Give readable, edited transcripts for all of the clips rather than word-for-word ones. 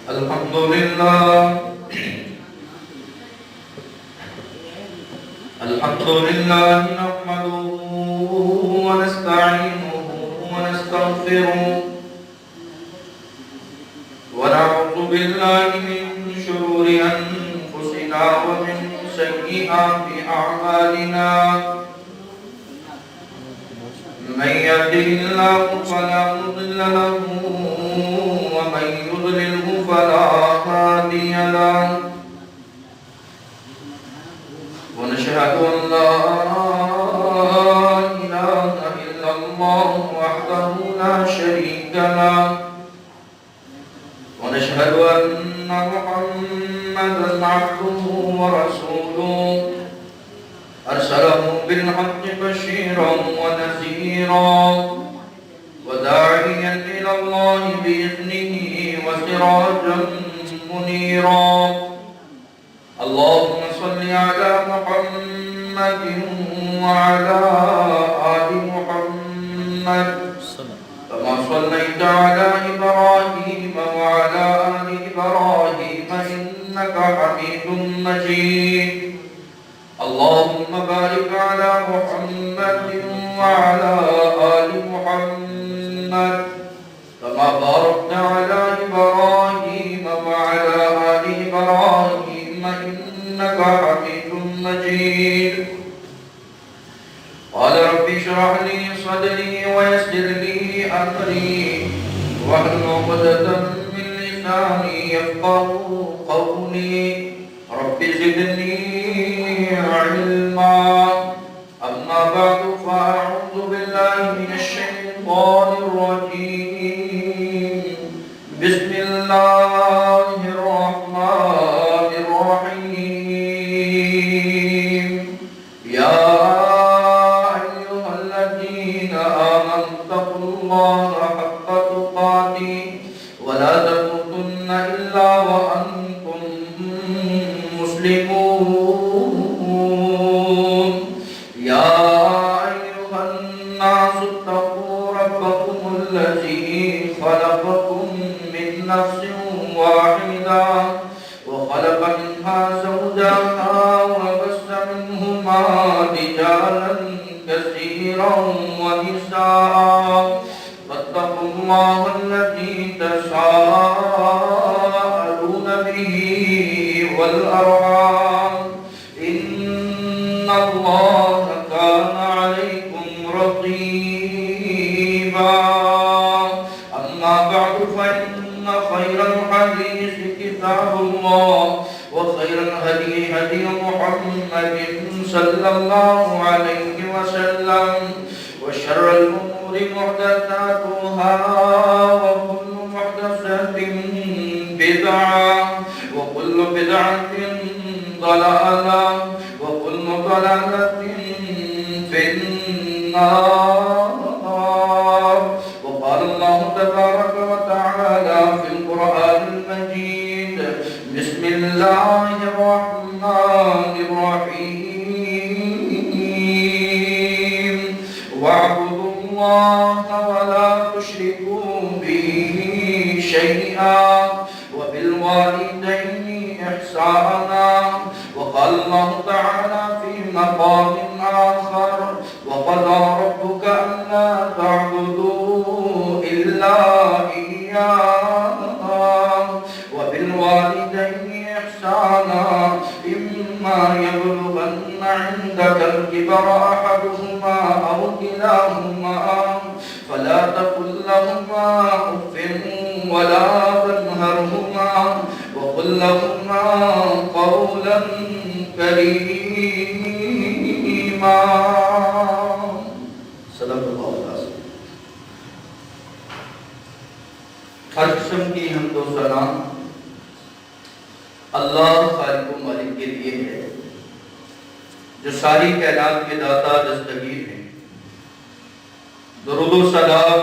الحمد لله نحمده ونستعينه ونستغفره ونعوذ بالله من شرور أنفسنا ومن سيئات أعمالنا من يهده الله فلا مضل له ومن يضلله فلا هادي له ونشهد أن لا إله إلا الله وحده لا شريك له ونشهد أن محمدا عبده ورسوله أرسله بالحق بشيرا ونذيرا وداعيا إلى الله بإذنه وسراجا منيرا اللهم صل على محمد وعلى آل محمد كما صليت على إبراهيم وعلى آل إبراهيم إنك حميد مجيد اللهم بارك على محمد وعلى آل محمد كما باركت على إبراهيم وعلى آل إبراهيم إنك حميد مجيد قال رب اشرح لي صدري ويسر لي أمري واحلل عقدة من لساني يفقهوا قولي رب زدني علما أما بعد فأعوذ بالله من الشيطان الرجيم بسم الله الرحمن الرحيم يا أيها الذين آمنوا اتقوا الله حق تقاته ولا تموتن إلا وأنتم مسلمون يا أيها الناس اتقوا ربكم الذي خلقكم من نفس واحدة وخلق منها زوجها وبث منهما رجالا كثيرا ونساء واتقوا الله الذي تساءلون به والأرحام إن الله كان عليكم رقيبا أما بعد فإن خير الحديث كتاب الله وخير الهدي هدي محمد صلى الله عليه وسلم وشر الأمور محدثاتها وكل محدثة بدعة وكل بدعة ضلالة وكل ضلالة في النار وقال الله تبارك وتعالى في القرآن المجيد بسم الله الرحمن الرحيم واعبدوا الله ولا تشركوا به شيئا وبالوالدين إحسانا وقال الله تعالى في مقام آخر وقضى ربك ألا تعبدوا إلا إياه وبالوالدين إحسانا إما يبلغن عندك الكبر أحدهما أو كلاهما فلا تقل لهما أف ولا تنهرهما وقل لهما قولا كريما صدق اللہ العظیم. ہر قسم کی حمد و ثنا اللہ خالق و مالک کے لیے ہے جو ساری کائنات کے داتا دستگیر ہیں. درود و سلام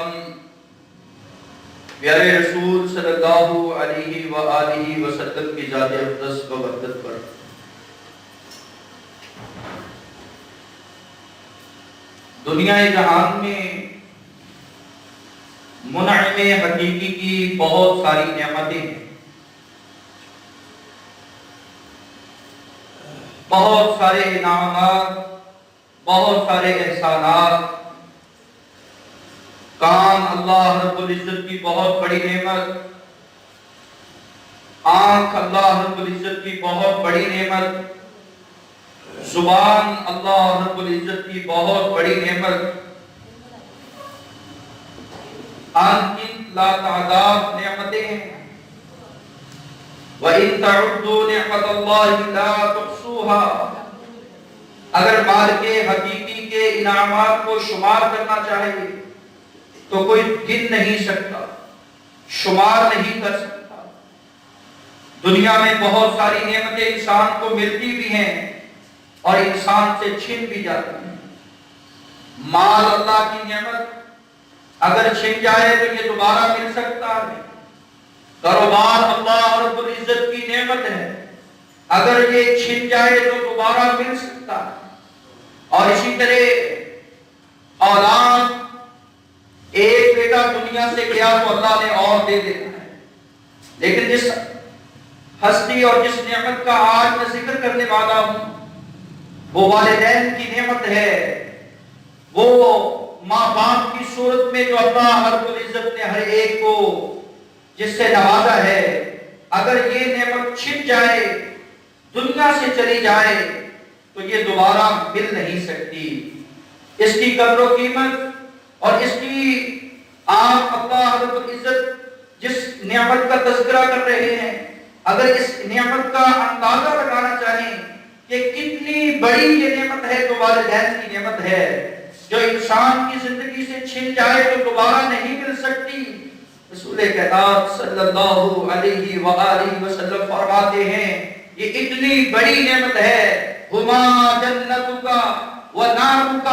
پیارے رسول صلی اللہ علیہ وآلہ وسلم کی ذات اقدس و وحدت پر. دنیا جہان میں منعم حقیقی کی بہت ساری نعمتیں ہیں، بہت سارے انعامات، بہت سارے احسانات۔ کان اللہ رب العزت کی بہت بڑی نعمت، آنکھ اللہ رب العزت کی بہت بڑی نعمت، زبان اللہ رب العزت کی بہت بڑی نعمت، انگن لا تعداد نعمتیں ہیں۔ وَإِن تَعُدُّوا نِعْمَةَ اللَّهِ لَا تُحْصُوهَا، اگر مالک حقیقی کے انعامات کو شمار کرنا چاہے تو کوئی گن نہیں سکتا، شمار نہیں کر سکتا۔ دنیا میں بہت ساری نعمتیں انسان کو ملتی بھی ہیں اور انسان سے چھن بھی جاتی ہیں۔ مال اللہ کی نعمت، اگر چھن جائے تو یہ دوبارہ مل سکتا ہے۔ کاروبار اللہ رب العزت کی نعمت ہے، اگر یہ چھن جائے تو دوبارہ مل سکتا ہے۔ اور اسی طرح اولاد، ایک بیٹا دنیا سے گیا تو اللہ نے اور دے دیتا ہے، لیکن جس ہستی اور جس نعمت کا آج میں ذکر کرنے والا ہوں وہ والدین کی نعمت ہے۔ وہ ماں باپ کی صورت میں جو اللہ رب العزت نے ہر ایک کو جس سے نوازا ہے، اگر یہ نعمت چھن جائے، دنیا سے چلی جائے تو یہ دوبارہ مل نہیں سکتی۔ اس کی قدر و قیمت اور اس کی آپ اللہ رب العزت جس نعمت کا تذکرہ کر رہے ہیں، اگر اس نعمت کا اندازہ لگانا چاہیں کہ کتنی بڑی یہ نعمت ہے تو والدین کی نعمت ہے، جو انسان کی زندگی سے چھن جائے تو دوبارہ نہیں مل سکتی۔ رسول کائنات صلی اللہ علیہ وآلہ وسلم فرماتے ہیں یہ اتنی بڑی نعمت ہے، ہما جنتک و نارک،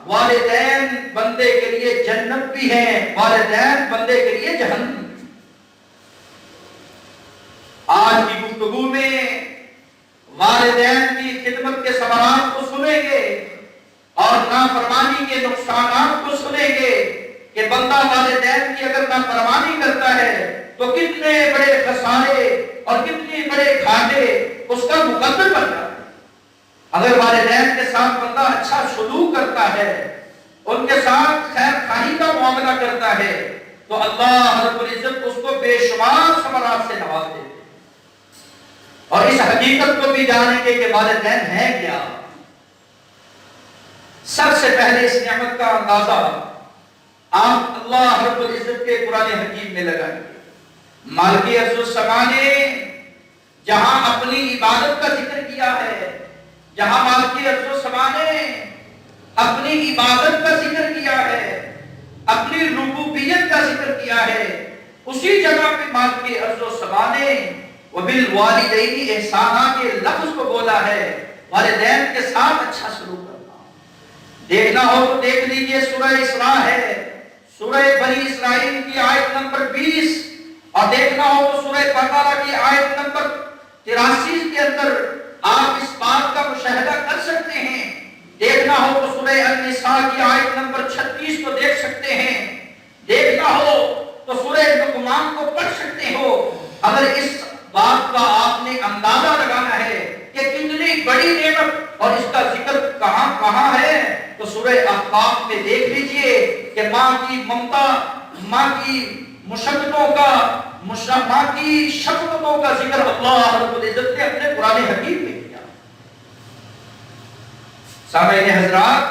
والدین بندے کے لیے جنت بھی ہیں، والدین بندے کے لیے جہنم۔ آج کی گفتگو میں والدین کی خدمت کے ثمرات کو سنیں گے اور نافرمانی کے نقصانات کو سنیں گے کہ بندہ والدین کی اگر نافرمانی کرتا ہے تو کتنے بڑے خسارے اور کتنے بڑے گھاٹے اس کا مقدر بن جاتا ہے۔ اگر والدین کے ساتھ بندہ اچھا سلوک کرتا ہے، ان کے ساتھ خیر خواہی کا معاملہ کرتا ہے تو اللہ رب العزت اس کو بے شمار ثمرات سے نواز دیتے ہیں۔ اور اس حقیقت کو بھی جانیں گے کہ والدین ہیں کیا۔ سب سے پہلے اس نعمت کا اندازہ آپ اللہ رب العزت کے قرآن حکیم میں لگائیں گے۔ مالک ارض السماء نے جہاں اپنی عبادت کا ذکر کیا ہے، جہاں مالک ارض السماء نے اپنی عبادت کا ذکر کیا ہے، اپنی ربوبیت کا ذکر کیا ہے، اسی جگہ پہ مالک ارض السماء نے وبالوالدین احسانا کے لفظ کو بولا ہے، والدین کے ساتھ اچھا سلوک کرنا۔ دیکھنا ہو تو دیکھ لیجئے، سورہ اسراء ہے، سورہ بنی اسرائیل کی آیت نمبر 20، اور دیکھنا ہو تو سورہ بقرہ کی آیت نمبر 83 کے اندر آپ اس بات کا مشاہدہ کر سکتے ہیں۔ دیکھنا ہو تو سورہ النساء کی آیت نمبر 36 کو دیکھ سکتے ہیں۔ دیکھنا ہو تو سورہ لقمان کو پڑھ سکتے ہو۔ اگر اس بات کا آپ نے اندازہ لگانا ہے کہ کتنی بڑی نعمت اور اس کا ذکر کہاں کہاں ہے تو سورہ احقاف میں دیکھ لیجئے کہ ماں کی ممتا، ماں کی مشقتوں کا، ماں کی شفقتوں کا ذکر اللہ رب العزت نے اپنے قرآن حکیم میں کیا۔ سامعین حضرات،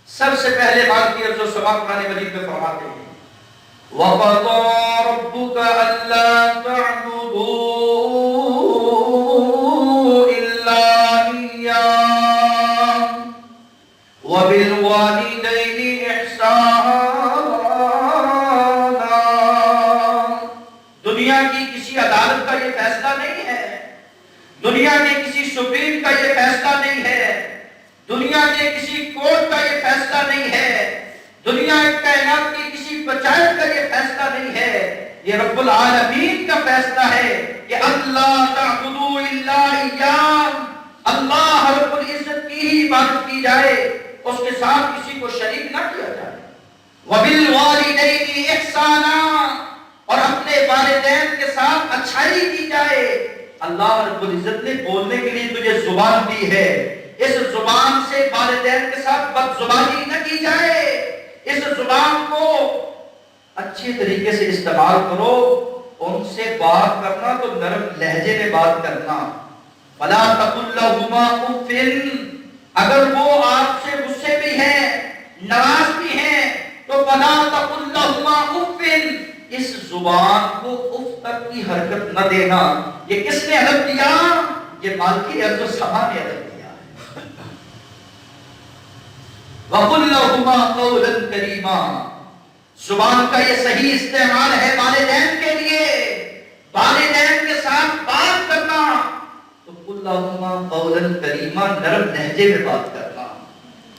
سب سے پہلے بات کی ارض و سما قرآن مجید میں فرماتے ہیں وَقَضَىٰ رَبُّكَ أَلَّا تَعْبُدُوا إِلَّا إِيَّاهُ وَبِالْوَالِدَيْنِ إِحْسَانًا۔ دنیا کی کسی عدالت کا یہ فیصلہ نہیں ہے، دنیا کے کسی سپریم کا یہ فیصلہ نہیں ہے، دنیا کے کسی کورٹ کا یہ فیصلہ نہیں ہے، دنیا کائنات کی کسی پنچایت کا یہ فیصلہ نہیں ہے، یہ رب العالمین کا فیصلہ ہے کہ اللہ تعبدوا الا ایاہ، اللہ رب العزت کی ہی عبادت کی جائے، اس کے ساتھ کسی کو شریک نہ کیا جائے۔ وَبِالْوَالِدَيْنِ إِحْسَانًا، اور اپنے والدین کے ساتھ اچھائی کی جائے۔ اللہ رب العزت نے بولنے کے لیے تجھے زبان دی ہے، اس زبان سے والدین کے ساتھ بد زبانی نہ کی جائے، اس زبان کو اچھے طریقے سے استعمال کرو۔ ان سے بات کرنا تو نرم لہجے میں بات کرنا۔ فَلَا تَقُلْ لَهُمَا أُفٍّ، اگر وہ آپ سے غصے بھی ہیں، ناراض بھی ہیں، تو فَلَا تَقُلْ لَهُمَا أُفٍّ، اس زبان کو اف تک کی حرکت نہ دینا۔ یہ کس نے ادب دیا؟ یہ مالکی عرض و سما نے ادب دیا ہے۔ وَقُلْ لَهُمَا قَوْلًا كَرِيمًا، زبان کا یہ صحیح استعمال ہے والدین کے لیے۔ والدین کے ساتھ بات کرنا تو قُلْ لَهُمَا قَوْلًا كَرِيمًا، نرم لہجے میں بات کرنا،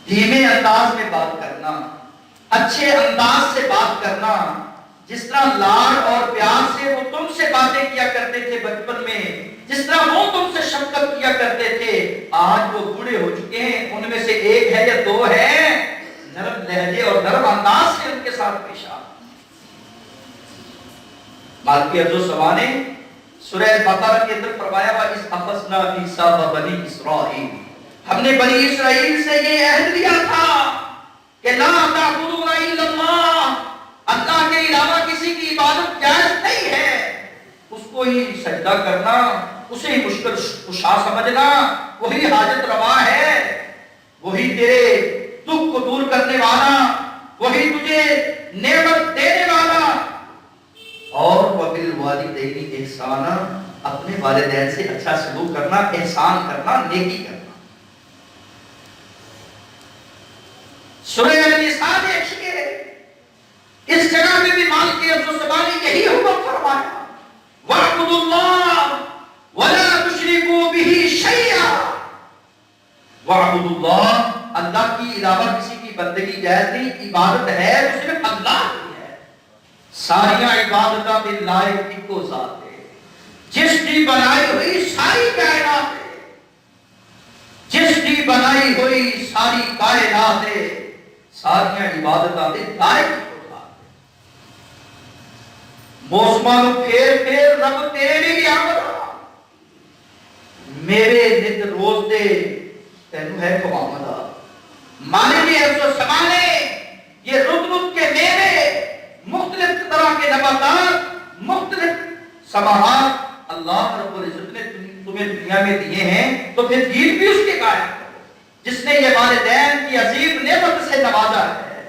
دھیمے انداز میں بات کرنا، اچھے انداز سے بات کرنا۔ جس طرح لاڈ اور پیار سے وہ تم سے باتیں کیا کرتے تھے بچپن میں، جس طرح وہ تم سے شفقت کیا کرتے تھے، آج وہ بوڑھے ہو چکے ہیں، ان میں سے ایک ہے یا دو ہے، نرم لہجے اور نرم انداز سے ان کے ساتھ پیش آ۔ مالکی عبد السلام نے سورہ بقرہ کے اندر فرمایا وَإِذْ أَخَذْنَا مِيثَاقَ بَنِي إِسْرَائِیلَ، ہم نے بنی اسرائیل سے یہ عہد لیا تھا کہ لا تعبدون الا اللہ، اللہ کے علاوہ کسی کی عبادت جائز نہیں ہے، اس کو ہی سجدہ کرنا، اسے ہی مشکل کشا سمجھنا، وہی حاجت روا ہے، وہی تیرے دکھ کو دور کرنے والا، وہی تجھے نعمت دینے والا۔ اور وَبِالْوَالِدَيْنِ إِحْسَانًا، اپنے والدین سے اچھا سلوک کرنا، احسان کرنا، نیکی کرنا۔ سورہ النساء دیکھیے، اس جگہ میں بھی مالکی عبد السلام نے یہی حکم فرمایا وَاعْبُدُوا اللَّهَ وَلَا تُشْرِكُوا بِهِ شَيْئًا، وَاعْبُدُوا اللَّهَ، اللہ کی علاوہ کسی کی بندگی جائز نہیں، عبادت ہے تو صرف اللہ کی ہے۔ ساری عبادتاں باللہ کی کو ذات ہے، جس کی بنائی ہوئی ساری کائنات ہے، جس کی بنائی ہوئی ساری کائنات ہے، ساری عبادتاں باللہ کی کو ذات ہے۔ موسمان پھیر پھیر رب تیرے لیے بھی آمدہ، میرے نت روز دے تینو ہے قوامدہ۔ مالکی عبد السلام نے یہ رت رت کے میوے، مختلف طرح کے نباتات، مختلف سماحات اللہ رب العزت نے تمہیں دنیا میں دیے ہیں، تو پھر دین بھی اس کے قائم کرو، جس نے یہ والدین کی عظیم نعمت سے نوازا ہے۔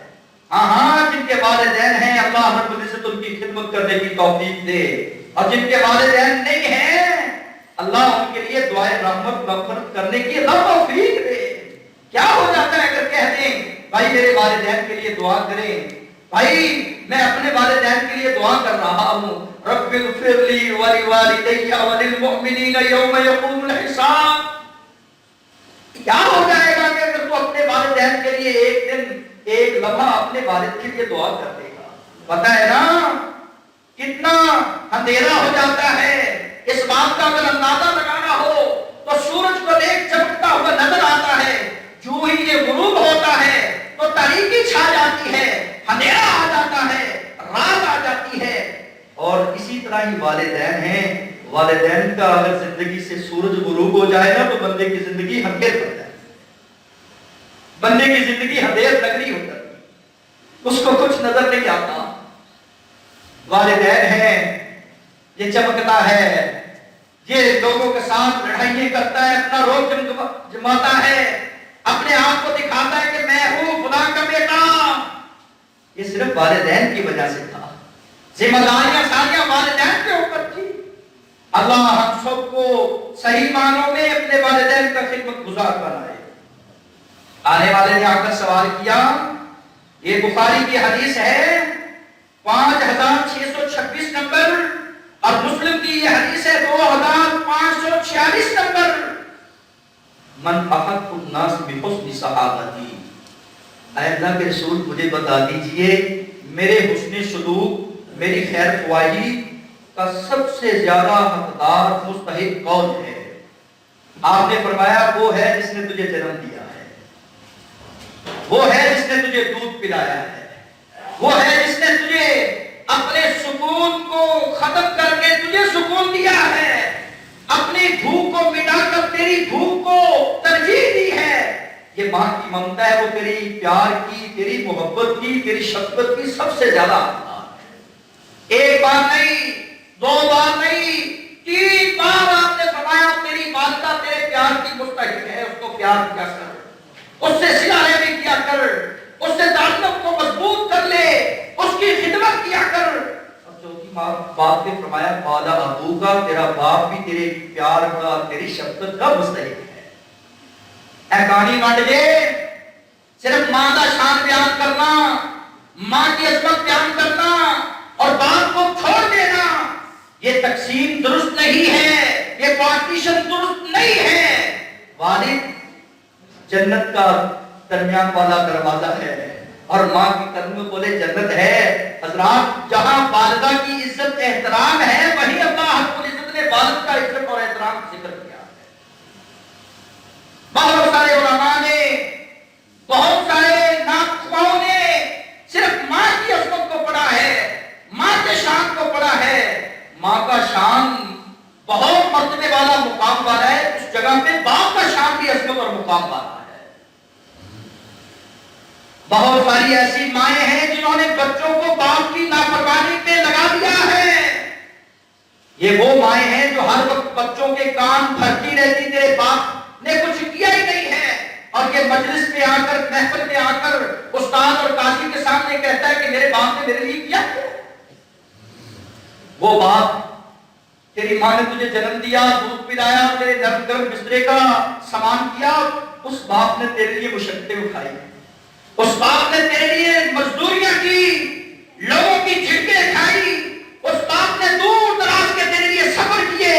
ہاں جن کے والدین ہیں اللہ رب العزت ان کی خدمت کرنے کی توفیق دے، اور جن کے والدین نہیں ہیں اللہ ان کے لیے دعائے رحمت مغفرت کرنے کی توفیق دے۔ کیا ہو جاتا ہے اگر کہہ دیں بھائی میرے والدین کے لیے دعا کریں، بھائی میں اپنے والدین کے لیے دعا کر رہا ہوں، رب اغفر لی ولوالدی وللمؤمنین یوم یقوم الحساب۔ کیا ہو جائے گا کہ اگر تو اپنے والدین کے لیے ایک دن ایک لمحہ اپنے والد کے لیے دعا کر دے گا؟ پتہ ہے نا کتنا اندھیرا ہو جاتا ہے۔ اس بات کا اگر اندازہ لگانا ہو تو سورج کو دیکھ چمکتا ہوا نظر آتا ہے، جو ہی یہ غروب ہوتا ہے تو تاریکی چھا جاتی ہے، اندھیرا آ جاتا ہے، رات آ جاتی ہے۔ اور اسی طرح ہی والدین ہیں، والدین کا اگر زندگی سے سورج غروب ہو جائے نا تو بندے کی زندگی اندھیر پڑ جائے، بندے کی زندگی اندھیر لگنی ہوتا ہے، اس کو کچھ نظر نہیں آتا۔ والدین ہیں، یہ چمکتا ہے، یہ لوگوں کے ساتھ لڑائیاں کرتا ہے، اپنا روب جماتا ہے، اپنے آپ کو دکھاتا ہے کہ میں ہوں خدا کا بیٹا۔ یہ صرف والدین کی وجہ سے تھا، ذمہ داریاں ساریاں والدین کے اوپر تھی۔ اللہ ہم سب کو صحیح معنوں میں اپنے والدین کا خدمت گزار بنائے۔ آنے والے نے آ کر سوال کیا، یہ بخاری کی حدیث ہے 5626 نمبر، اور مسلم کی یہ حدیث ہے 2546 نمبر، من احق الناس بحسن صحابتی، اے اللہ کے رسول مجھے بتا دیجئے میرے حسن سلوک، میری خیر خواہی کا سب سے زیادہ حقدار مستحق کون ہے؟ آپ نے فرمایا وہ ہے جس نے تجھے جنم دیا ہے، وہ ہے جس نے تجھے دودھ پلایا ہے، وہ ہے جس نے تجھے اپنے سکون کو ختم کر کے تجھے سکون دیا ہے، اپنی بھوک کو مٹا کر تیری بھوک کو ترجیح دی ہے۔ یہ ماں کی ممتا ہے، وہ تیری پیار کی، تیری محبت کی، تیری شفقت کی سب سے زیادہ ہے۔ ایک بار نہیں، دو بار نہیں، 3 بار آپ نے فرمایا تیری والدہ تیرے پیار کی مستحق ہے، اس کو پیار کیا کر، اس سے صلہ رحمی کیا کر، اس سے تعلق کو مضبوط کر لے، اس کی خدمت کیا کر۔ اب چوتھی بات نے فرمایا بالا ابو کا، تیرا باپ بھی تیرے پیار کا، تیری شفقت کا مستحق ہے۔ اے کہانی بانٹ دے، صرف ماں کا شان بیان کرنا، ماں کی عظمت بیان کرنا اور باپ کو چھوڑ دینا، یہ تقسیم درست نہیں ہے، یہ پارٹیشن درست نہیں ہے۔ والد جنت کا درمیان والا دروازہ ہے اور ماں کی قدم میں بولے جنت ہے۔ حضرات جہاں والدہ کی عزت احترام ہے، وہیں اللہ رب العزت نے والد کا عزت اور احترام ذکر کیا ہے۔ بہت سارے علماء نے، بہت سارے ناخواؤں نے صرف ماں کی عظمت کو پڑھا ہے، ماں کے شان کو پڑھا ہے۔ ماں کا شان بہت مرتبے والا مقام والا ہے، اس جگہ پہ باپ کا شان بھی عظمت اور مقام والا ہے۔ بہت ساری ایسی مائیں ہیں جنہوں نے بچوں کو باپ کی نافرمانی پہ لگا دیا ہے۔ یہ وہ مائیں ہیں جو ہر وقت بچوں کے کان بھرتی رہتی، تیرے باپ نے کچھ کیا ہی نہیں ہے، اور یہ مجلس میں آ کر، محفل میں آ کر استاد اور قاضی کے سامنے کہتا ہے کہ میرے باپ نے میرے لیے کیا۔ وہ باپ، تیری ماں نے تجھے جنم دیا، دودھ پلایا، تیرے نرم گرم بسترے کا سامان کیا، اس باپ نے تیرے لیے مشقتیں اٹھائی، اس باپ نے تیرے لیے مزدوریاں کی، لوگوں کی جھڑکیں کھائی، اس باپ نے دور دراز کے تیرے لیے سفر کیے،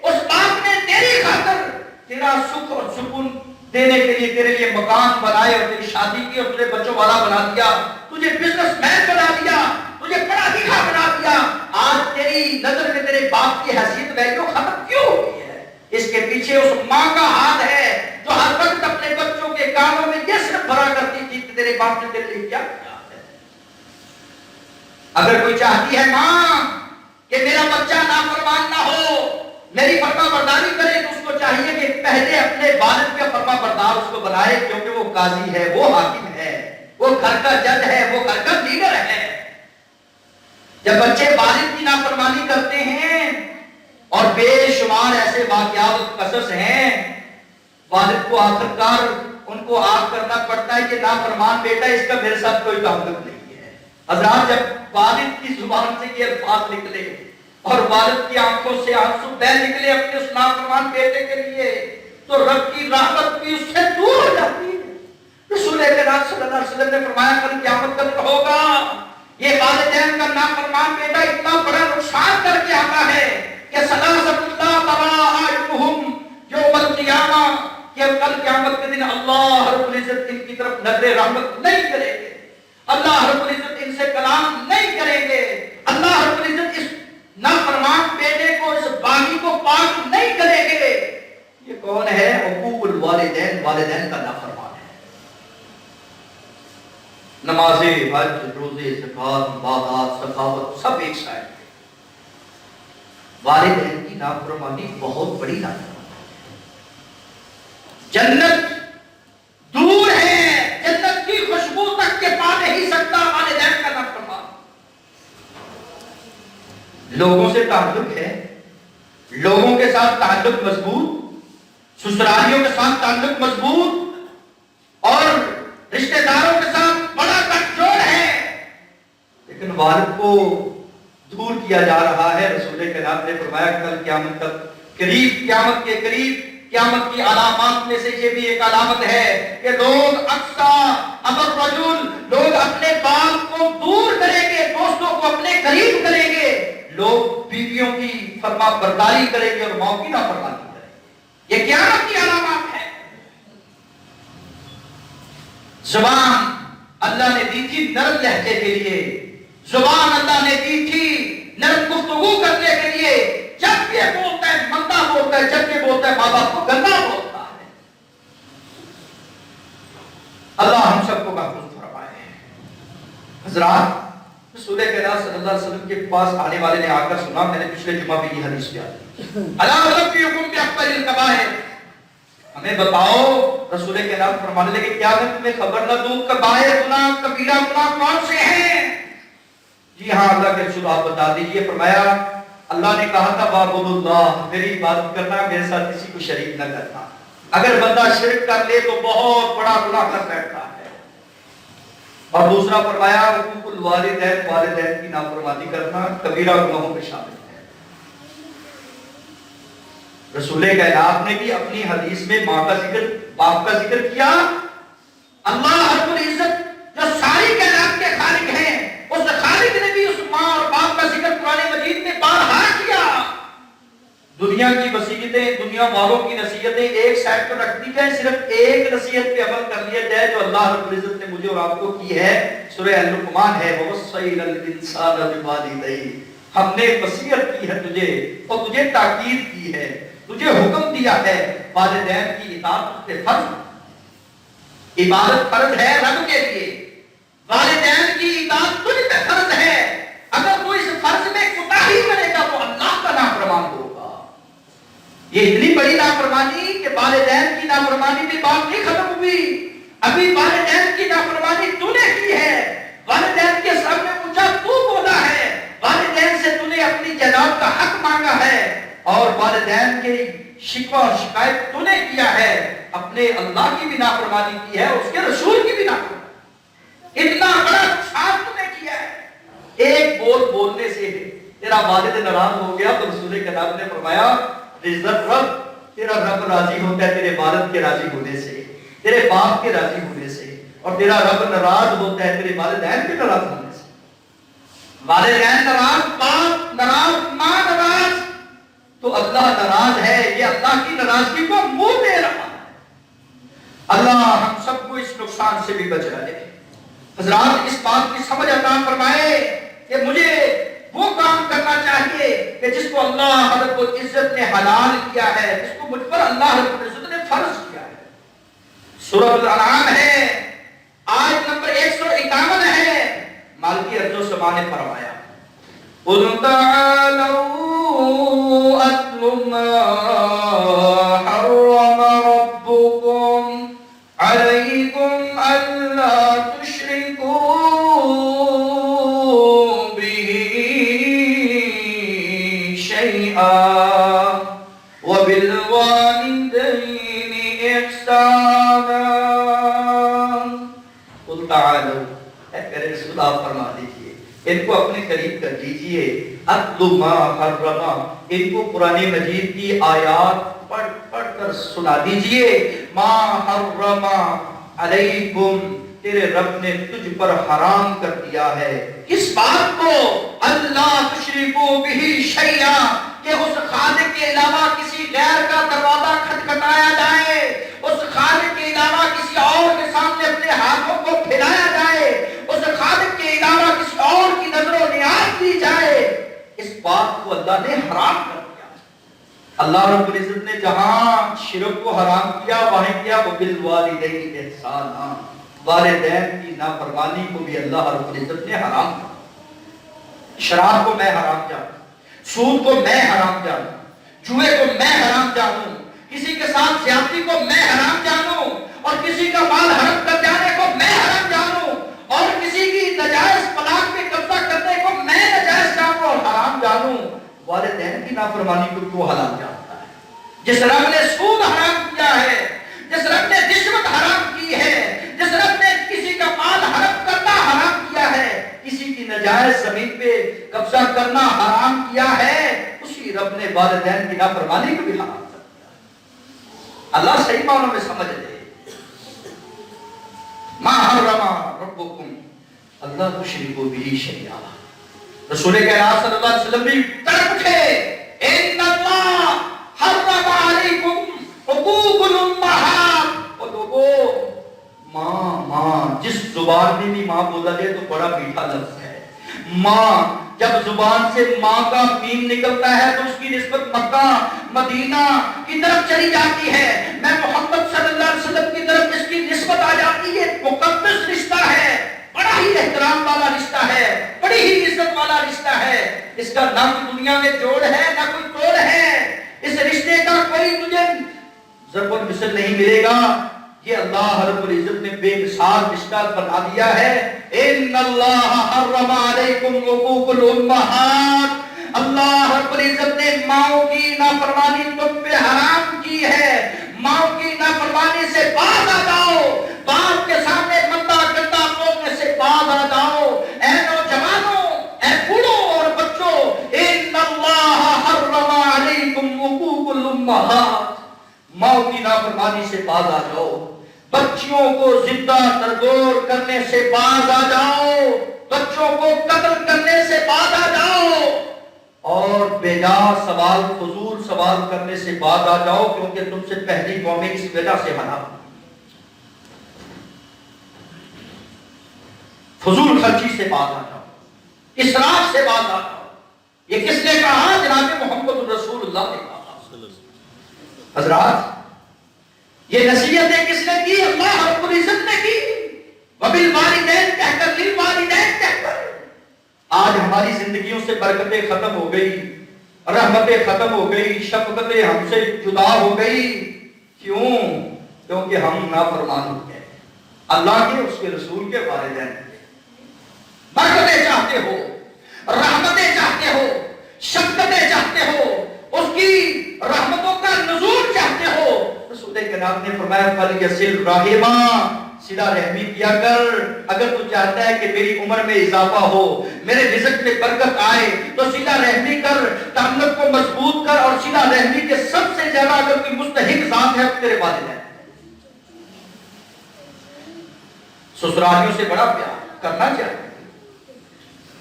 اس باپ نے تیری خاطر تیرا سکھ اور سکون دینے کے لیے تیرے لیے مکان بنائے اور تیری شادی کی اور تجھے بچوں والا بنا دیا، تجھے بزنس مین بنا دیا، تجھے پڑھا لکھا بنا دیا۔ آج تیری نظر میں تیرے باپ کی حیثیت ویلیو ختم کیوں ہوئی ہے؟ اس کے پیچھے اس ماں کا ہاتھ ہے جو ہر وقت اپنے بچوں کے کانوں میں یہ صرف بھرا کرتی تھی کہ تیرے باپ نے تیرے لیے کیا کیا ہے۔ اگر کوئی چاہتی ہے ماں کہ میرا بچہ نافرمان نہ ہو، میری فرما برداری کرے، تو اس کو چاہیے کہ پہلے اپنے والد کا فرما بردار اس کو بنائے، کیونکہ وہ قاضی ہے، وہ حاکم ہے، وہ گھر کا جج ہے، وہ گھر کا لیڈر ہے۔ جب بچے والد کی نافرمانی کرتے ہیں، اور بے شمار ایسے واقعات و قصص ہیں، والد کو آخرکار ان کو آگ کرنا پڑتا ہے کہ نافرمان بیٹا، اس کا میرے ساتھ کوئی تعلق نہیں ہے۔ حضرات جب والد کی زبان سے یہ الفاظ نکلے اور والد کی آنکھوں سے آنسو بہہ نکلے اپنے اس نافرمان بیٹے کے لیے، تو رب کی رحمت بھی اس سے دور ہو جاتی ہے۔ رسول اکرم صلی اللہ علیہ وسلم نے فرمایا کل قیامت کا دن ہوگا، یہ والدین کا نافرمان بیٹا اتنا بڑا نقصان کر کے آتا ہے کہ ثلاثۃ لا ترى اعینہم یوم القیامہ، کہ کل قیامت کے دن اللہ رب العزت ان کی طرف نظر رحمت نہیں کریں گے، اللہ رب العزت ان سے کلام نہیں کریں گے، اللہ رب العزت اس نافرمان بیٹے کو، اس باغی کو پاک نہیں کریں گے۔ یہ کون ہے؟ عقوق الوالدین، والدین کا نافرمان ہے۔ نمازیں، حج، روزے، زکات، عبادات، سخاوت سب ایک سائڈ ہے، والدین کی نافرمانی بہت بڑی نافرمانی ہے۔ جنت دور ہے، جنت کی خوشبو تک کے پا نہیں سکتا والدین کا نافرمان۔ لوگوں سے تعلق ہے، لوگوں کے ساتھ تعلق مضبوط، سسرالیوں کے ساتھ تعلق مضبوط اور رشتہ داروں کے ساتھ بڑا گٹھ جوڑ ہے، لیکن والد کو دور کیا جا رہا ہے۔ رسول کریم نے فرمایا کل قیامت تک قریب، قیامت کے قریب، قیامت کی علامات میں سے یہ بھی ایک علامت ہے کہ لوگ ابر رجل، لوگ اپنے باپ کو دور کریں گے، دوستوں کو اپنے قریب کریں گے، لوگ بیویوں کی فرما برداری کریں گے اور ماں کی نافرمانی کریں گے۔ یہ قیامت کی علامات ہے۔ زبان اللہ نے دی تھی نرم لہجے کے لیے، زبان اللہ نے دی تھی نرم گفتگو کرنے کے لیے، جب یہ بولتا ہے مندا بولتا ہے، جب یہ بولتا ہے ماں باپ کو گندا بولتا ہے۔ اللہ ہم سب کو محفوظ فرمائے۔ حضرات رسول کائنات صلی اللہ علیہ وسلم کے پاس آنے والے نے آ کر سنا، میں نے پچھلے جمعہ بھی یہ حدیث بیان کی، الا انبئکم باکبر الکبائر، ہمیں بتاؤ، رسول کائنات فرمانے لگے کیا میں تمہیں خبر نہ دوں کبائر گناہ کبیرہ گناہ کون سے ہیں؟ جی ہاں اللہ کے رسول آپ بتا دیجئے۔ فرمایا اللہ نے کہا تھا وَاعْبُدُوا اللَّهَ، میری عبادت کرنا، میرے ساتھ کسی کو شریک نہ کرنا۔ اگر بندہ شرک کر لے تو بہت بڑا گناہ کر بیٹھتا ہے۔ اور دوسرا فرمایا حقوق الوالدین، والدین کی نافرمانی کرنا کبیرہ گناہوں میں شامل ہے۔ رسول کائنات نے بھی اپنی حدیث میں ماں کا ذکر، باپ کا ذکر کیا۔ اللہ رب العزت جو ساری کائنات کے خالق ہیں، اس خالق نے بھی اس ماں اور باپ کا ذکر قرآن مجید میں بارہا کیا۔ دنیا کی وصیتیں، دنیا والوں کی نصیحتیں ایک سائڈ پر رکھ دی جائیں، صرف ایک نصیحت پہ عمل کر لیا جائے جو اللہ رب العزت نے مجھے اور آپ کو کی ہے، سورہ الرحمن ہے، وَوَصَّيْنَا الْإِنسَانَ بِوَالِدَيْهِ، ہم نے وصیت کی ہے تجھے اور تجھے تاکید کی ہے، تجھے حکم دیا ہے والدین کی اطاعت پہ فرض، عبادت فرض ہے رب کے لیے، والدین کی اطاعت تجھ پہ فرض ہے، اگر تو اس فرض میں کوتاہی کرے گا تو اللہ کا نافرمان ہوگا۔ یہ اتنی بڑی نافرمانی کہ والدین کی نافرمانی بھی بات نہیں ختم ہوئی، ابھی والدین کی نافرمانی تو نے کی ہے، والدین کے سامنے پوچھا تو بولا ہے، والدین سے تو نے اپنی جائیداد کا حق مانگا ہے، اور والدین کے شکوہ اور شکایت تو نے کیا ہے، اپنے اللہ کی بھی نافرمانی کی ہے، اس کے رسول کی بھی نافرمانی، اتنا بڑا نقصان تو نے کیا ہے۔ ایک بول بولنے سے تیرا والد ناراض ہو گیا تو رسول کے نام نے فرمایا عزت رب، تیرا رب راضی ہوتا ہے تیرے والد کے راضی ہونے سے، تیرے باپ کے راضی ہونے سے، اور تیرا رب ناراض ہوتا ہے تیرے والدین کے ناراض ہونے سے۔ والدین ناراض، باپ ناراض، ماں ناراض تو اللہ ناراض ہے، یہ اللہ کی ناراضگی کو منہ دے رہا ہے۔ اللہ ہم سب کو اس نقصان سے بھی بچا لے۔ حضرات اس بات کی سمجھ عطا فرمائے کہ مجھے وہ کام کرنا چاہیے کہ جس کو اللہ رب العزت نے حلال کیا ہے، جس کو مجھ پر اللہ رب العزت نے فرض کیا ہے۔ سورہ الانعام ہے، آیت نمبر 151 ہے، مالکی ارض و سما نے فرمایا قُلْ تَعَالَوْا أَتْلُ مَا حَرَّمَ رَبُّكُمْ عَلَيْكُمْ أَلَّا تُشْرِكُوا بِهِ شَيْئًا وَبِالْوَالِدَيْنِ إِحْسَانًا۔ قُلْ تَعَالَوْا، اے پیارے رسول آپ فرما دیجئے، ان کو اپنے قریب کر دیجئے، اتلو ما حرما، ان کو قرآن مجید کی آیات پڑھ پڑھ کر سنا دیجئے۔ ما حرما علیکم، تیرے رب نے تجھ پر حرام کر دیا ہے، کس بات کو؟ اللہ تشرکو بہ شیئا، کہ اس خالق کے علاوہ کسی غیر کا دروازہ کھٹکھٹایا جائے، اس خالق کے علاوہ کسی اور کے سامنے اپنے ہاتھوں کو پھیلایا جائے، اس خالق کے علاوہ کسی اور کی نظر و نیاز دی جائے، اس بات کو اللہ نے حرام کر دیا۔ اللہ رب العزت نے جہاں شرک کو حرام کیا وہیں کیا وبالوالدین احسانا، والدین کی نافرمانی کو بھی اللہ رب العزت نے حرام کیا۔ شراب کو میں حرام جانوں، سود کو میں حرام جانوں، جوئے کو میں حرام جانوں، کسی کے ساتھ زیادتی کو میں حرام جانوں، اور کسی کا مال حرام کر جانے کو میں حرام جانوں، اور کسی کی نجائز پلاٹ پہ قبضہ کرنے کو میں نجائز جانوں اور حرام جانوں، والدین کی نافرمانی کو کیوں حلال جانتا ہے؟ جس رب نے سود حرام کیا ہے، جس رب نے رشوت حرام کی ہے، جس رب نے کسی کا مال حرام کرنا حرام کیا ہے، کسی کی نجائز زمین پہ قبضہ کرنا حرام کیا ہے، اسی رب نے والدین کی نافرمانی کو بھی حرام کر دیا۔ اللہ صحیح معنوں میں سمجھ لے، ما حرم ربکم اللہ تشرکوا بہ شیئا۔ رسول کائنات صلی اللہ علیہ وسلم بھی تڑپ اٹھے، ان اللہ حرم علیکم حقوق الامہات، اور لوگوں ماں جس زبان میں بھی ماں بولا جائے تو بڑا میٹھا لفظ ہے۔ ماں جب زبان سے ماں کا میم نکلتا ہے تو اس کی نسبت مکہ مدینہ کی طرف چلی جاتی ہے، میں محمد صلی اللہ علیہ وسلم کی طرف اس کی نسبت آ جاتی ہے، مقدس رشتہ ہے۔ بڑا ہی احترام والا رشتہ ہے، بڑی ہی عزت والا رشتہ ہے، اس کا نہ کوئی دنیا میں جوڑ ہے نہ کوئی توڑ ہے، اس رشتے کا کوئی تجھے ضرب المثل نہیں ملے گا۔ یہ اللہ رب العزت نے بے مثال رشتہ بنا دیا ہے۔ ان اللہ حرم علیکم حقوق الامہات، اللہ رب العزت نے ماؤں کی نافرمانی تم پہ حرام کی ہے۔ ماؤں کی نافرمانی سے باز آ جاؤ، باپ کے سامنے مندا گندا بولنے سے باز آ جاؤ۔ اے نوجوانوں، اے بوڑھوں اور بچوں، ان اللہ حرم علیکم حقوق الامہات، ماؤں کی نافرمانی سے باز آ جاؤ، بچیوں کو زندہ تردور کرنے سے باز آ جاؤ، بچوں کو قتل کرنے سے باز آ جاؤ، اور بےجا سوال فضول سوال کرنے سے باز آ جاؤ، کیونکہ تم سے پہلی قومیں اس وجہ سے ہلاک، فضول خرچی سے باز آ جاؤ، اسراف سے باز آ جاؤ۔ یہ کس نے کہا؟ جناب محمد رسول اللہ نے کہا۔ حضرات، یہ نصیحتیں کس نے کی؟ اللہ رب العزت نے کی۔ وبالوالدین کہہ کر، للوالدین کہہ کر۔ آج ہماری زندگیوں سے برکتیں ختم ہو گئی، رحمتیں ختم ہو گئی، شفقتیں ہم سے جدا ہو گئی۔ کیوں؟ کیونکہ ہم نافرمان ہو گئے اللہ کے، اس کے رسول کے والدین کے۔ برکتیں چاہتے ہو، رحمتیں چاہتے ہو، شفقتیں چاہتے ہو، اس کی رحمتوں کا نزول چاہتے ہو، رسول کریم نے فرمایا فَلْيَصِلْ رَحِمًا، صلہ رحمی کیا کر۔ اگر تو چاہتا ہے کہ میری عمر میں اضافہ ہو، میرے رزق میں برکت آئے، تو صلہ رحمی کر، تعلق کو مضبوط کر، اور صلہ رحمی کے سب سے زیادہ اگر کوئی مستحق ذات ہے تیرے والدین۔ سسرالیوں سے بڑا پیار کرنا چاہیے،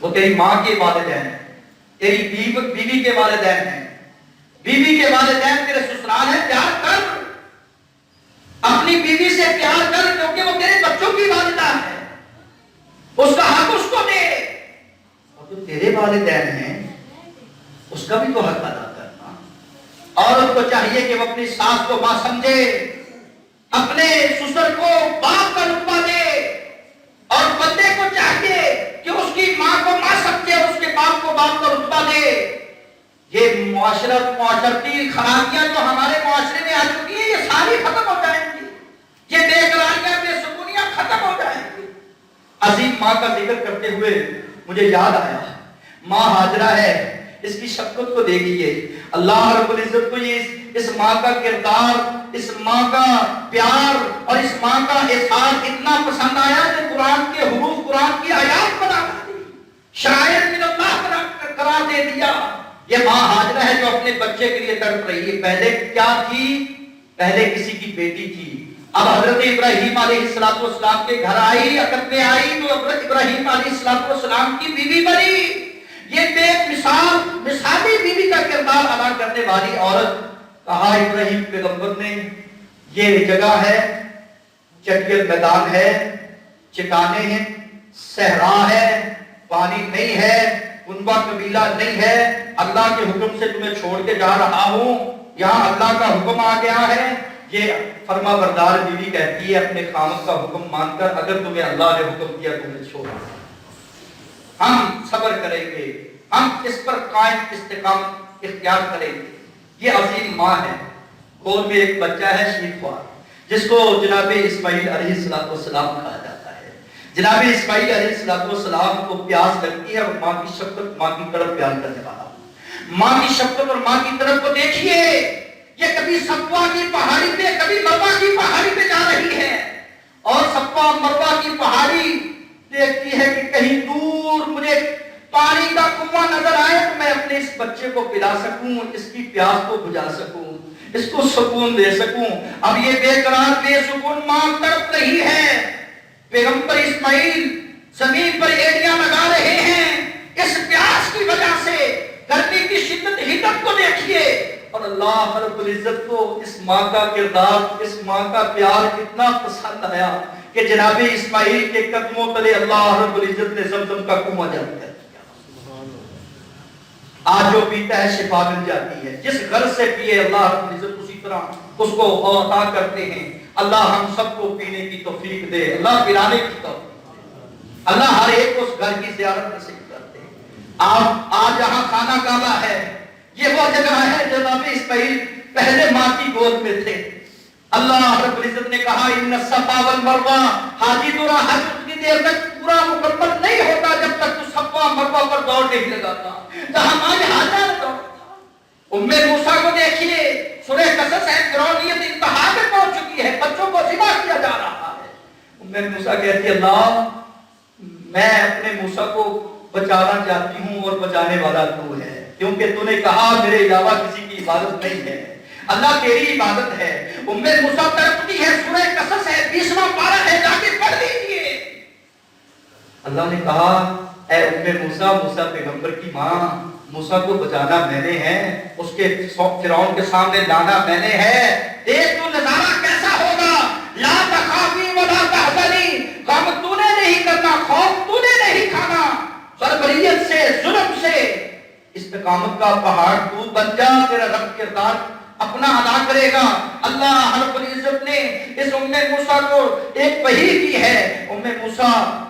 وہ تیری ماں کے والدین ہیں، تیری بیوی کے والدین ہیں، بیوی کے والدین تیرے سسرال ہیں، پیار کر، اپنی بیوی سے پیار کر، کیونکہ وہ تیرے بچوں کی والدہ ہے، اس کا حق اس کو دے، اور جو تیرے والدین ہیں اس کا بھی تو حق ادا کرنا۔ عورت کو چاہیے کہ وہ اپنی ساس کو ماں سمجھے، اپنے سسر کو باپ کا رتبہ دے، اور بندے کو چاہیے کہ اس کی ماں کو ماں سمجھے، اس کے باپ کو باپ کا رتبہ دے۔ یہ معاشرتی خرابیاں جو ہمارے معاشرے میں آ چکی ہیں، یہ ساری ختم ہو جائیں گی، یہ بے قراریاں، بے سکونیاں ختم ہو جائیں گی۔ عظیم ماں کا ذکر کرتے ہوئے مجھے یاد آیا، ماں ہاجرہ ہے، اس کی شفقت کو دیکھیے۔ اللہ رب العزت کو یہ اس ماں کا کردار، اس ماں کا پیار اور اس ماں کا احسان اتنا پسند آیا کہ قرآن کے حروف، قرآن کی آیات بنا دی، شاعر من اللہ قرار دے دیا۔ یہ ماں ہاجرہ ہے جو اپنے بچے کے لیے تڑپ رہی ہے۔ پہلے کیا تھی؟ پہلے کسی کی بیٹی تھی، اب حضرت ابراہیم علیہ السلام کے گھر آئی، عقد میں آئی تو حضرت ابراہیم علیہ السلام کی بیوی بنی۔ یہ بے مثالی بیوی کا کردار ادا کرنے والی عورت۔ کہا ابراہیم پیغمبر نے، یہ جگہ ہے، چٹیل میدان ہے، چٹانیں ہیں، صحرا ہے، پانی نہیں ہے، کنبہ قبیلہ نہیں ہے، اللہ کے حکم سے تمہیں چھوڑ کے جا رہا ہوں، یہاں اللہ کا حکم آ گیا ہے۔ یہ فرما بردار بیوی کہتی ہے اپنے خاوند کا حکم مان کر، اگر تمہیں اللہ نے حکم کیا تمہیں چھوڑا، ہم صبر کریں گے، ہم اس پر قائم استقامت اختیار کریں گے۔ یہ عظیم ماں ہے، گود میں ایک بچہ ہے شہید خوار، جس کو جناب اسماعیل علیہ السلام کہا جاتا ہے۔ جناب اسماعیل علیہ السلام کو پیاس لگتی ہے، اور ماں کی شفقت، ماں کی طرف بیان کرنے والا، ماں کی شفقت اور ماں کی طرف کو دیکھیے۔ یہ کبھی صفا کی پہاڑی پہ، کبھی مروا کی پہاڑی پہ جا رہی ہے، اور صفا مروا کی پہاڑی دیکھتی ہے کہ کہیں دور مجھے پانی کا کنواں نظر آئے تو میں اپنے اس بچے کو پلا سکوں، اس کی پیاس کو بجھا سکوں، اس کو سکون دے سکوں۔ اب یہ بے قرار بے سکون ماں تڑپ رہی ہے، پیغمبر اسماعیل زمین پر ایڑیاں لگا رہے ہیں اس پیاس کی وجہ سے۔ گرمی کی شدت حدت کو دیکھیے، اور اللہ رب العزت کو اس ماں کا کردار، اس ماں کا پیار اتنا پسند آیا کہ جناب اسماعیل کے قدموں تلے اللہ رب العزت نے زمزم کا کنواں جاری کر دیا۔ آج جو پیتا ہے شفا مل جاتی ہے، جس غرض سے پیے اللہ رب العزت اسی طرح اس کو عطا کرتے ہیں۔ اللہ ہم سب کو پینے کی توفیق دے، اللہ پلانے کی توفیق دے۔ اللہ ہر ایک کو اس گھر کی زیارت نصیب کرتے ہیں۔ آپ آج جہاں خانہ کعبہ ہے، یہ وہ جگہ ہے جب آپ اسماعیل پہلے ماں کی گود میں تھے۔ اللہ رب العزت نے کہا ان الصفا والمروہ، حاجی ترا حج اتنی دیر تک پورا مکمل نہیں ہوتا جب تک تو صفا مروہ پر دوڑ نہیں لگاتا، جہاں ماں حاجہ نے دوڑا تھا۔ ام موسیٰ کو دیکھیے، سورہ قصص ہے، فرعونیت انتہا پہ پہنچ چکی ہے، بچوں کو ذبح کیا جا رہا ہے۔ ام موسیٰ کہتی ہے اللہ میں اپنے موسیٰ کو بچانا چاہتی ہوں اور بچانے والا تو ہے، کیونکہ تو نے کہا میرے علاوہ کسی کی عبادت نہیں ہے، اللہ تیری عبادت ہے۔ ام موسیٰ تڑپتی ہے، سورہ قصص ہے، 20واں پارہ ہے، جا کے پڑھ لیجیے۔ اللہ نے کہا اے ام موسیٰ، موسیٰ پیغمبر کی ماں، موسیٰ کو بچانا میں نے ہے، اس کے فرعون کے سامنے لانا میں نے ہے۔ دیکھ تو نظارہ کیسا ہوگا، لا تخافی ولا تحزنی، غم تو نے نہیں کرنا، خوف تو نے نہیں کھانا، بربریت سے، ظلم سے استقامت کا پہاڑ تو بن جا، تیرا رب کردار اپنا ادا کرے گا۔ اللہ رب العزت نے اس ام موسیٰ کو ایک وحی کی ہے۔ ام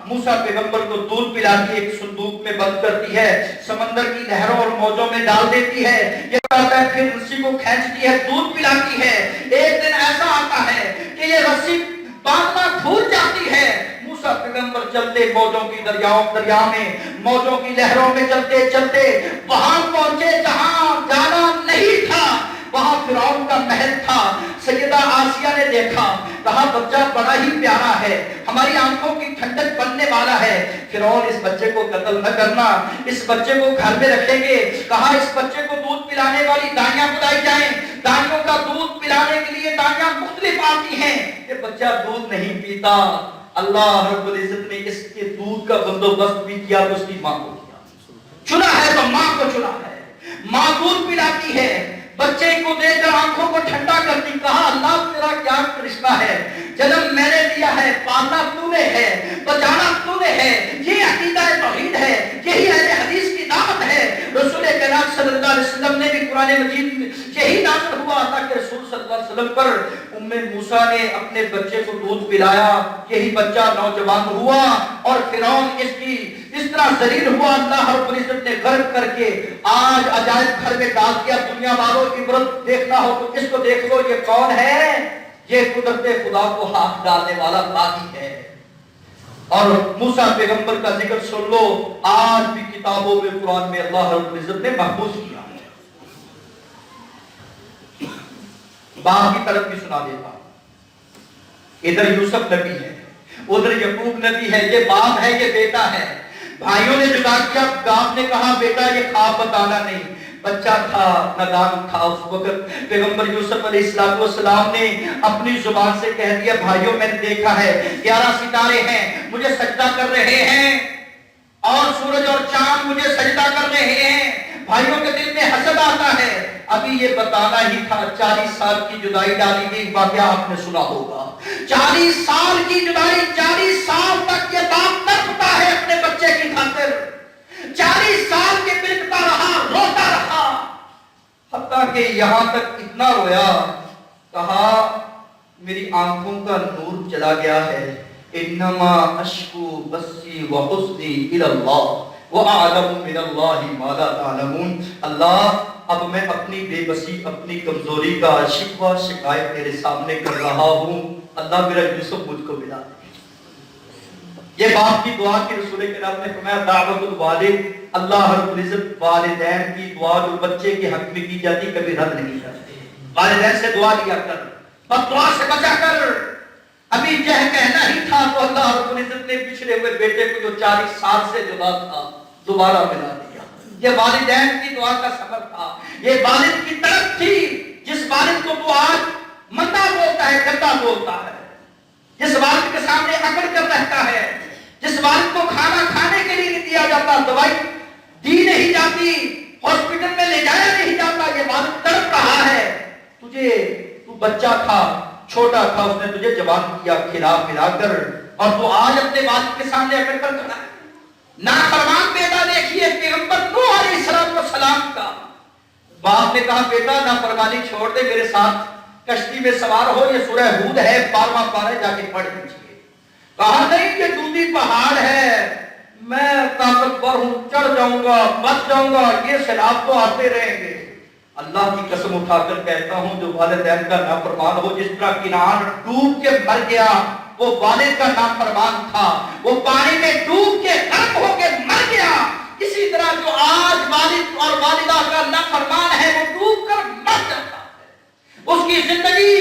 موسیٰ پیغمبر کو دودھ پلاتی، ایک صندوق میں بند کرتی ہے، سمندر کی لہروں اور موجوں میں ڈال دیتی ہے، یہ کہتا ہے پھر رسی کو کھینچتی ہے، دودھ پلاتی ہے۔ ایک دن ایسا آتا ہے کہ یہ رسی باندھنا بھول جاتی ہے، موسیٰ پیغمبر چلتے موجوں کی دریا میں، موجوں کی لہروں میں چلتے چلتے وہاں پہنچے جہاں جانا نہیں تھا، وہاں فرعون کا محل تھا۔ سیدہ آسیہ نے دیکھا، کہا بچہ بڑا ہی پیارا ہے، ہماری آنکھوں کی ٹھنڈک بننے والا ہے، فرعون اس بچے کو قتل نہ کرنا، اس بچے کو گھر میں رکھیں گے۔ کہا اس بچے کو دودھ پلانے والی دائیاں بلائی جائیں، دائیوں کا دودھ پلانے کے لیے دائیاں مختلف آتی ہیں، یہ بچہ دودھ نہیں پیتا۔ اللہ رب العزت نے اس کے دودھ کا بندوبست بھی کیا تو اس کی ماں کو کیا، چنا ہے تو ماں کو چنا ہے، ماں دودھ پلاتی ہے، بچے کو دیکھ کر آنکھوں کو ٹھنڈا کرتی، کہا اللہ تیرا کیا کرشمہ ہے، جنم میں نے دیا ہے، پالنا تو نے ہے، بچانا تو نے ہے، یہ عقیدہ توحید ہے، یہی اہل حدیث کی دعوت ہے۔ رسول کریم صلی اللہ علیہ وسلم نے بھی قرآن مجید میں یہی نازل ہوا، اللہ کے رسول صلی اللہ علیہ وسلم پر ام موسیٰ نے اپنے بچے کو دودھ پلایا، یہی بچہ نوجوان ہوا اور فرعون اس طرح ذلیل ہوا، اللہ رب العزت نے غرق کر کے آج عجائب گھر میں ڈال دیا۔ دنیا والوں عبرت دیکھنا ہو تو اس کو دیکھ لو، یہ کون ہے؟ یہ قدرت خدا کو ہاتھ ڈالنے والا باغی ہے۔ اور موسیٰ پیغمبر کا ذکر سن لو، آج بھی کتابوں میں قرآن میں اللہ رب العزت نے محفوظ کیا ہے۔ باپ کی طرف بھی سنا دیتا ہوں، ادھر یوسف نبی ہے، ادھر یعقوب نبی ہے، یہ باپ ہے، یہ بیٹا ہے، بھائیوں نے جدا کیا، باپ نے کہا بیٹا یہ خواب بتانا نہیں، بچہ تھا، نادان تھا اس وقت، پیغمبر یوسف علیہ السلام نے اپنی زبان سے کہہ دیا بھائیوں میں نے دیکھا ہے 11 ستارے ہیں مجھے سجدہ کر رہے ہیں اور سورج اور چاند مجھے سجدہ کر رہے ہیں، بھائیوں کے دل میں حسد آتا ہے۔ ابھی یہ بتانا ہی تھا، 40 سال کی جدائی ڈالی گئی، واقعہ آپ نے سنا ہوگا، 40 سال کی جدائی، 40 سال تک یہ باپ تڑپتا ہے اپنے بچے کی خاطر، 40 سال کے بلکتا رہا، روتا رہا، حتیٰ کہ یہاں تک اتنا رویا، کہا میری آنکھوں کا نور چلا گیا ہے، انما اشکو بسی وحزنی الی اللہ وَأَعْلَمُ مِنَ اللَّهِ مَا لَا تَعْلَمُونَ۔ اللہ اب میں اپنی بے بسی، اپنی کمزوری کا شکوہ شکایت تیرے سامنے کر رہا ہوں، اللہ میرا یوسف مجھ کو ملا دے۔ یہ باپ کی دعا کی رسول کریم نے فرمایا دعوت الوالد، اللہ رب العزت والدین کی دعا جو بچے کے حق میں کی جاتی کبھی رد نہیں کرتے، والدین سے دعا لیا کر، بد دعا سے بچا کر۔ ابھی کہنا ہی تھا تو اللہ رب العزت نے پچھڑے ہوئے بیٹے کو جو 40 سال سے جدا تھا دوبارہ ملا دیا۔ یہ والدین کی دعا کا سبب تھا، یہ والد کی طرف تھی، جس والد کو تو آج مندہ بولتا ہے، گندا بولتا ہے، جس والد کے سامنے اکڑ کر رہتا ہے، جس والد کو کھانا کھانے کے لیے نہیں دیا جاتا، دوائی دی نہیں جاتی، ہاسپٹل میں لے جایا نہیں جاتا، یہ والد تڑپ رہا ہے، تو بچہ تھا، چھوٹا تھا، اس نے تجھے جوان کیا کھلا پلا کر، اور تو آج اپنے والد کے سامنے اکڑ کر کھڑا ہے۔ نافرمان بیٹا دیکھیے پیغمبر نوح علیہ السلام کا، باپ نے کہا بیٹا نافرمانی چھوڑ دے، میرے ساتھ کشتی میں سوار ہو، یہ سورہ ہود ہے 12واں پارہ، جا کے پڑھ لیجیے۔ کہا نہیں کہ دودھی پہاڑ ہے، میں طاقتور ہوں، چڑھ جاؤں گا، بچ جاؤں گا، یہ سیلاب تو آتے رہیں گے۔ اللہ کی قسم اٹھا کر کہتا ہوں، جو والدین کا نافرمان ہو، جس طرح کنعان ڈوب کے مر گیا، وہ والد کا نافرمان تھا، وہ پانی میں ڈوب کے غرق ہو کے مر گیا، اسی طرح جو آج والد اور والدہ کا نافرمان ہے، وہ ڈوب کر مر جاتا ہے، اس کی زندگی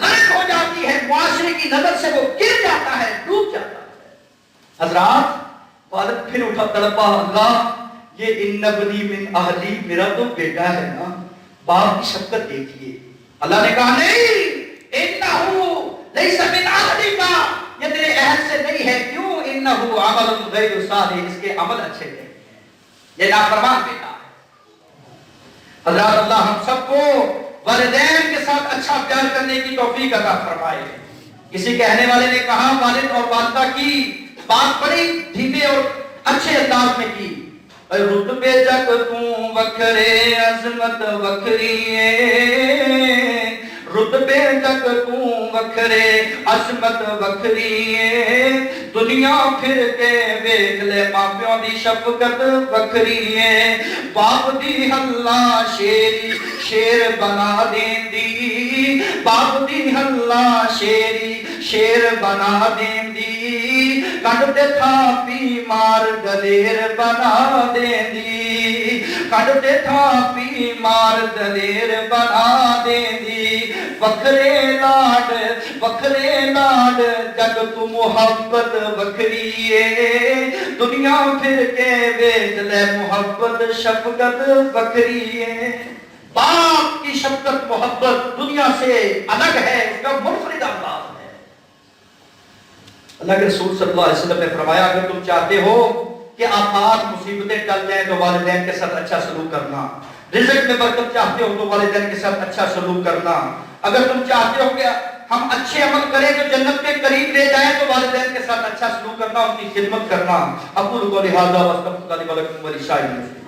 غرق ہو جاتی ہے، معاشرے کی نظر سے وہ گر جاتا ہے، ڈوب جاتا ہے۔ حضرات، والد پھر اٹھا تڑپا، اللہ یہ ان ابنی من اہلی، میرا تو بیٹا ہے نا، باپ کی شفقت دیکھیے۔ اللہ نے کہا نہیں، انہو لیس من اہلی کا، یہ تیرے اہل سے نہیں ہے، کیوں؟ انہو عمل غیر صالح، اس کے عمل اچھے نہیں ہیں، یہ نافرمان بیٹا ہے۔ حضرات، اللہ ہم سب کو والدین کے ساتھ اچھا پیار کرنے کی توفیق عطا فرمائے۔ کسی کہنے والے نے کہا، والد اور والدہ کی بات بڑی دھیمے اور اچھے انداز میں کی، رتبے جگ توں وکھرے عظمت وکھری ہے، رتبے جگ توں وکھرے عظمت وکھری ہے، دنیا پھر کے ویکھ لے ماں پیو دی شفقت وکھری ہے، باپ دی ہلا شیری شیر بنا دیندی، باپ دی ہلا شیری شیر بنا دیندی، کڈتے تھا پی مار دلیر بنا دیندی، کڈتے تھا پی مار دلیر بنا دیندی، وکھرے لاڈ جگ تو محبت وکھری ہے، دنیا پھر کے ویکھ لے محبت شفقت وکھری ہے۔ باپ کی شفقت محبت دنیا سے الگ ہے، اس کا منفرد انداز ہے۔ اللہ کے رسول صلی اللہ علیہ وسلم نے فرمایا، اگر تم چاہتے ہو کہ آفات مصیبتیں ٹل جائیں تو والدین کے ساتھ اچھا سلوک کرنا، رزق میں برکت چاہتے ہو تو والدین کے ساتھ اچھا سلوک کرنا، اگر تم چاہتے ہو کہ ہم اچھے عمل کریں جو جنت کے قریب لے جائیں تو والدین کے ساتھ اچھا سلوک کرنا، ان کی خدمت کرنا۔ اقول قولی ھذا واستغفر اللہ لی ولکم ولسائر المسلمین۔